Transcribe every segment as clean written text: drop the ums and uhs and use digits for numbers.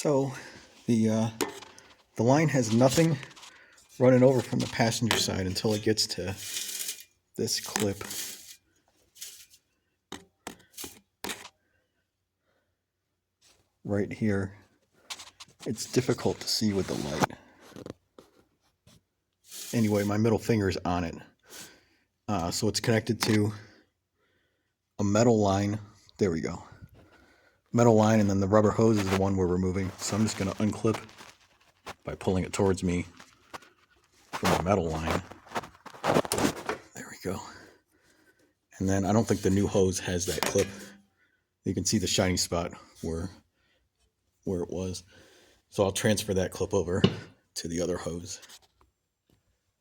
So the line has nothing running over from the passenger side until it gets to this clip. Right here. It's difficult to see with the light. Anyway, my middle finger is on it. So it's connected to a metal line. There we go. Metal line, and then the rubber hose is the one we're removing. So I'm just going to unclip by pulling it towards me from the metal line. There we go. And then I don't think the new hose has that clip. You can see the shiny spot where it was. So I'll transfer that clip over to the other hose.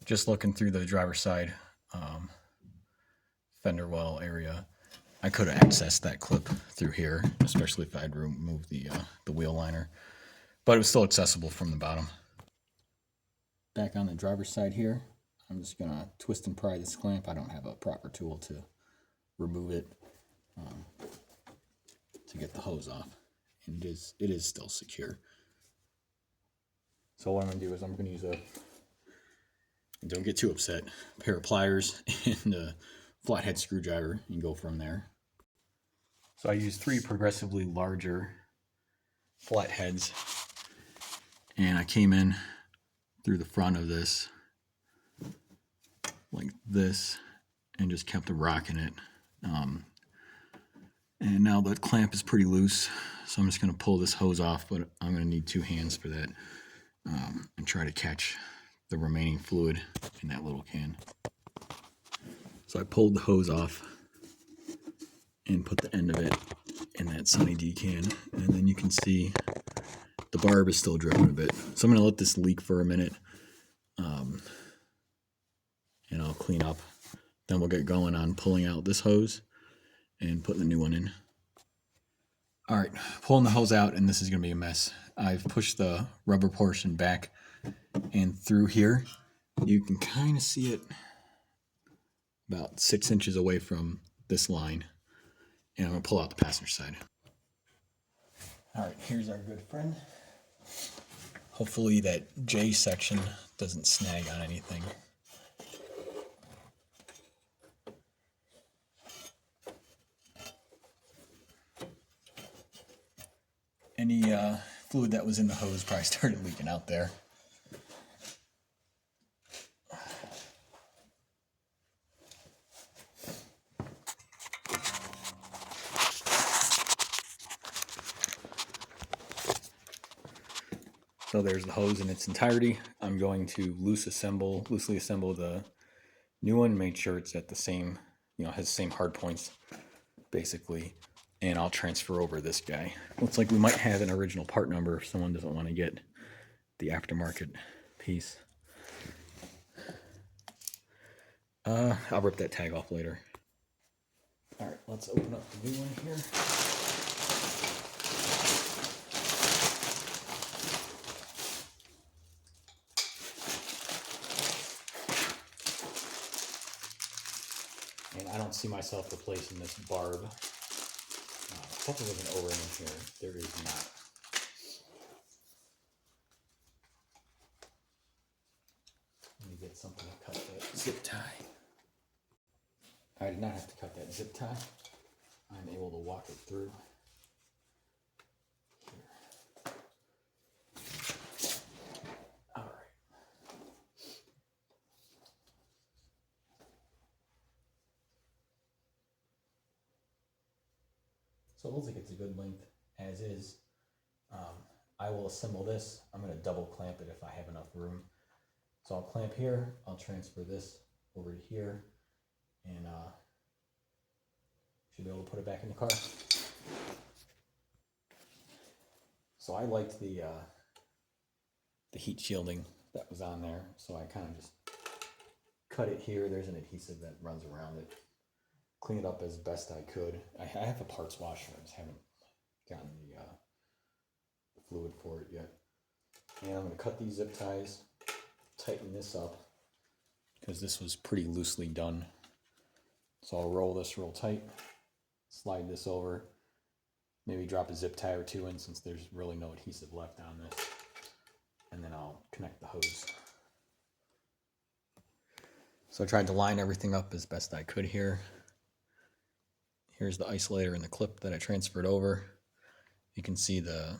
Just looking through the driver's side fender well area, I could have accessed that clip through here, especially if I'd removed the wheel liner. But it was still accessible from the bottom. Back on the driver's side here, I'm just going to twist and pry this clamp. I don't have a proper tool to remove it to get the hose off. And it is still secure. So what I'm going to do is I'm going to use don't get too upset, a pair of pliers and a flathead screwdriver and go from there. So I used 3 progressively larger flatheads, and I came in through the front of this like this and just kept rocking it. And now the clamp is pretty loose, so I'm just going to pull this hose off, but I'm going to need 2 hands for that and try to catch the remaining fluid in that little can. So I pulled the hose off and put the end of it in that Sunny D can, and then you can see the barb is still dripping a bit. So I'm going to let this leak for a minute, and I'll clean up. Then we'll get going on pulling out this hose and putting the new one in. All right, pulling the hose out, and this is going to be a mess. I've pushed the rubber portion back and through here. You can kind of see it about 6 inches away from this line. And I'm going to pull out the passenger side. All right, here's our good friend. Hopefully that J section doesn't snag on anything. Any fluid that was in the hose probably started leaking out there. So there's the hose in its entirety. I'm going to loosely assemble the new one, make sure it's at the same, has the same hard points, basically. And I'll transfer over this guy. Looks like we might have an original part number if someone doesn't want to get the aftermarket piece. I'll rip that tag off later. All right, let's open up the new one here. And I don't see myself replacing this barb. Hopefully there's an O-ring in here. There is not. Let me get something to cut that zip tie. I did not have to cut that zip tie. I'm able to walk it through. Here. All right. So it looks like it's a good length as is. I will assemble this. I'm going to double clamp it if I have enough room. So I'll clamp here, I'll transfer this over to here, and should be able to put it back in the car. So I liked the heat shielding that was on there, so I kind of just cut it here. There's an adhesive that runs around it. Clean it up as best I could. I have a parts washer. I just haven't gotten the fluid for it yet. And I'm going to cut these zip ties, tighten this up, because this was pretty loosely done. So I'll roll this real tight, slide this over, Maybe drop a zip tie or two in since there's really no adhesive left on this. And then I'll connect the hose. So I tried to line everything up as best I could here. Here's the isolator and the clip that I transferred over. You can see the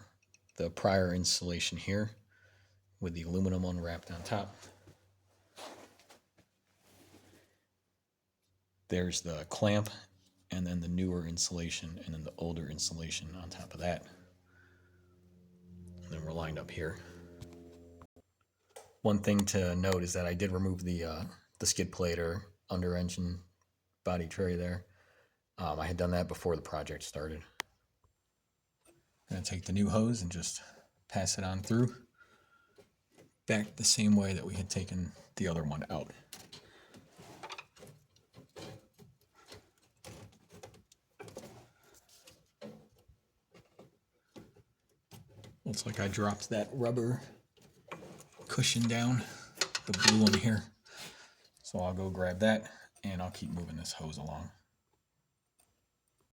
prior insulation here with the aluminum unwrapped on top. There's the clamp, and then the newer insulation, and then the older insulation on top of that. And then we're lined up here. One thing to note is that I did remove the skid plate or under engine body tray there. I had done that before the project started. I'm going to take the new hose and just pass it on through, back the same way that we had taken the other one out. Looks like I dropped that rubber cushion down, the blue one here. So I'll go grab that and I'll keep moving this hose along.